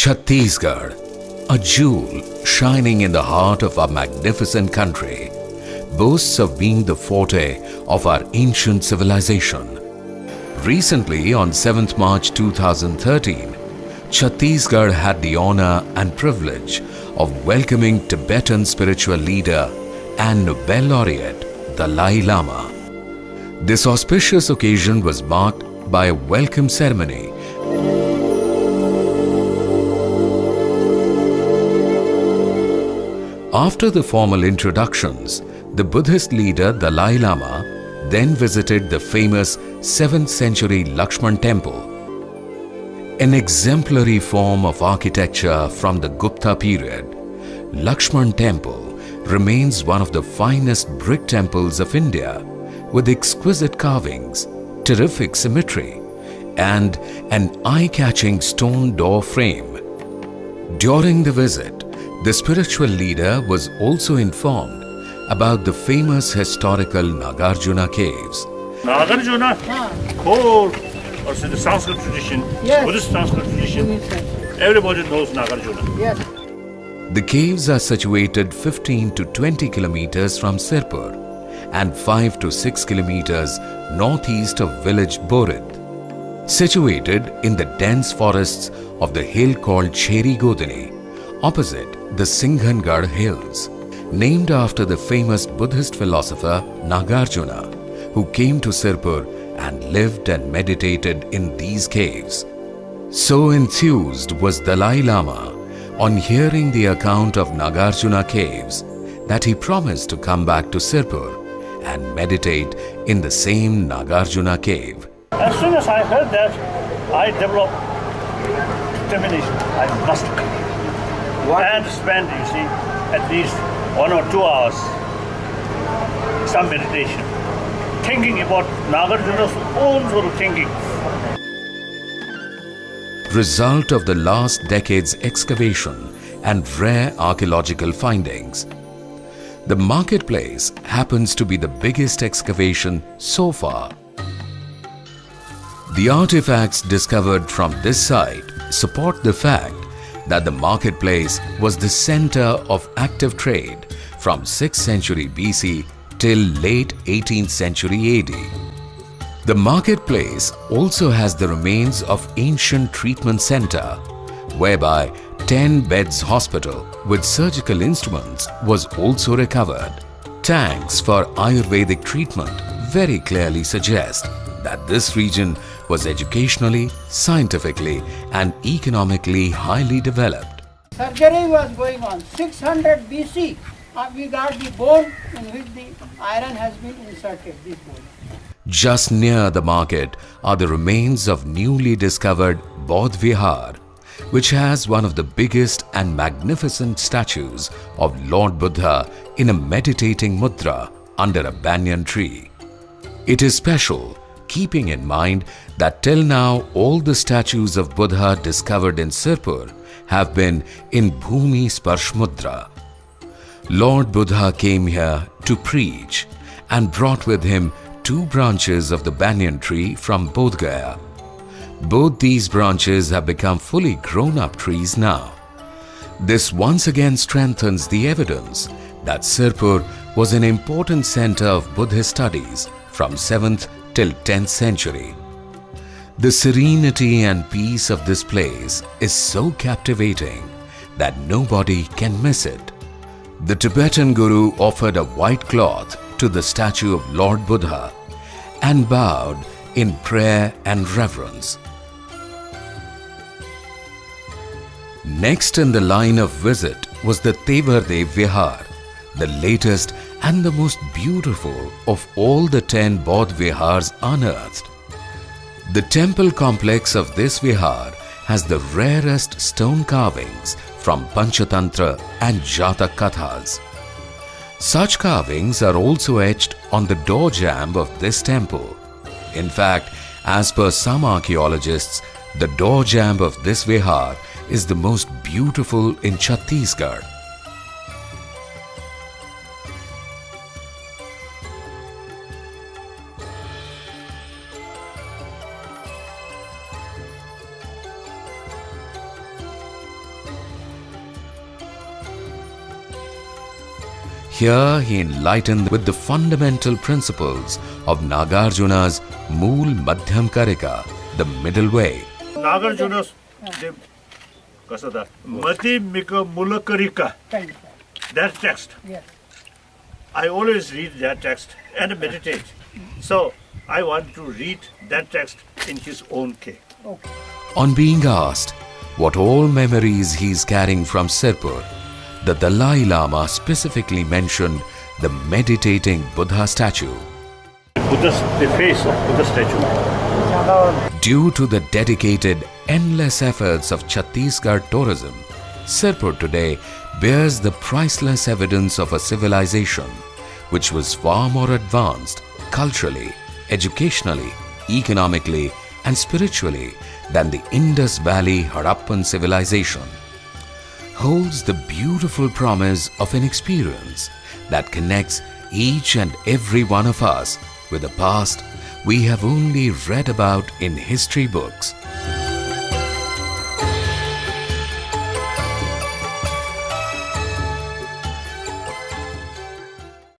Chhattisgarh, a jewel shining in the heart of our magnificent country, boasts of being the forte of our ancient civilization. Recently, on 7th March 2013, Chhattisgarh had the honor and privilege of welcoming Tibetan spiritual leader and Nobel laureate Dalai Lama. This auspicious occasion was marked by a welcome ceremony After the formal introductions, the Buddhist leader Dalai Lama then visited the famous 7th century Lakshman temple. An exemplary form of architecture from the Gupta period, Lakshman temple remains one of the finest brick temples of India with exquisite carvings, terrific symmetry and an eye-catching stone door frame. During the visit, the spiritual leader was also informed about the famous historical Nagarjuna caves. Nagarjuna, whole also the Sanskrit tradition, Yes. Buddhist Sanskrit tradition, everybody knows Nagarjuna. Yes. The caves are situated 15 to 20 kilometers from Sirpur and 5 to 6 kilometers northeast of village Borid, situated in the dense forests of the hill called Cheri Godini, opposite the Singhangarh Hills, named after the famous Buddhist philosopher Nagarjuna, who came to Sirpur and lived and meditated in these caves. So enthused was Dalai Lama on hearing the account of Nagarjuna caves that he promised to come back to Sirpur and meditate in the same Nagarjuna cave. As soon as I heard that, I developed determination. I must come. And spend, you see, at least 1 or 2 hours, some meditation, thinking about Nagarjuna's own sort of thinking. Result of the last decade's excavation and rare archaeological findings. The marketplace happens to be the biggest excavation so far. The artifacts discovered from this site support the fact that the marketplace was the center of active trade from 6th century BC till late 18th century AD. The marketplace also has the remains of ancient treatment center, whereby 10 beds hospital with surgical instruments was also recovered. Tanks for Ayurvedic treatment very clearly suggest that this region was educationally, scientifically and economically highly developed. Surgery was going on. 600 BC, we got the bone in which the iron has been inserted, this bone. Just near the market are the remains of newly discovered Bodh Vihar, which has one of the biggest and magnificent statues of Lord Buddha in a meditating mudra under a banyan tree. It is special, keeping in mind that till now all the statues of Buddha discovered in Sirpur have been in Bhumi Sparsh Mudra. Lord Buddha came here to preach and brought with him 2 branches of the banyan tree from Bodh Gaya. Both these branches have become fully grown-up trees now. This once again strengthens the evidence that Sirpur was an important center of Buddhist studies from 7th till 10th century. The serenity and peace of this place is so captivating that nobody can miss it. The Tibetan Guru offered a white cloth to the statue of Lord Buddha and bowed in prayer and reverence. Next in the line of visit was the Tevardev Vihar, the latest and the most beautiful of all the 10 Bodh Vihars unearthed. The temple complex of this vihar has the rarest stone carvings from Panchatantra and Jatak Kathas. Such carvings are also etched on the door jamb of this temple. In fact, as per some archaeologists, the door jamb of this vihar is the most beautiful in Chhattisgarh. Here he enlightened with the fundamental principles of Nagarjuna's Mool Madhyam Karika, the middle way. Nagarjuna's Kasada Mati Mika Mulakarika. That text. Yes. I always read that text and meditate. So I want to read that text in his own case. Okay. On being asked what all memories he is carrying from Sirpur, the Dalai Lama specifically mentioned the meditating Buddha statue. The face of Buddha statue. Due to the dedicated, endless efforts of Chhattisgarh tourism, Sirpur today bears the priceless evidence of a civilization which was far more advanced culturally, educationally, economically, and spiritually than the Indus Valley Harappan civilization. Holds the beautiful promise of an experience that connects each and every one of us with a past we have only read about in history books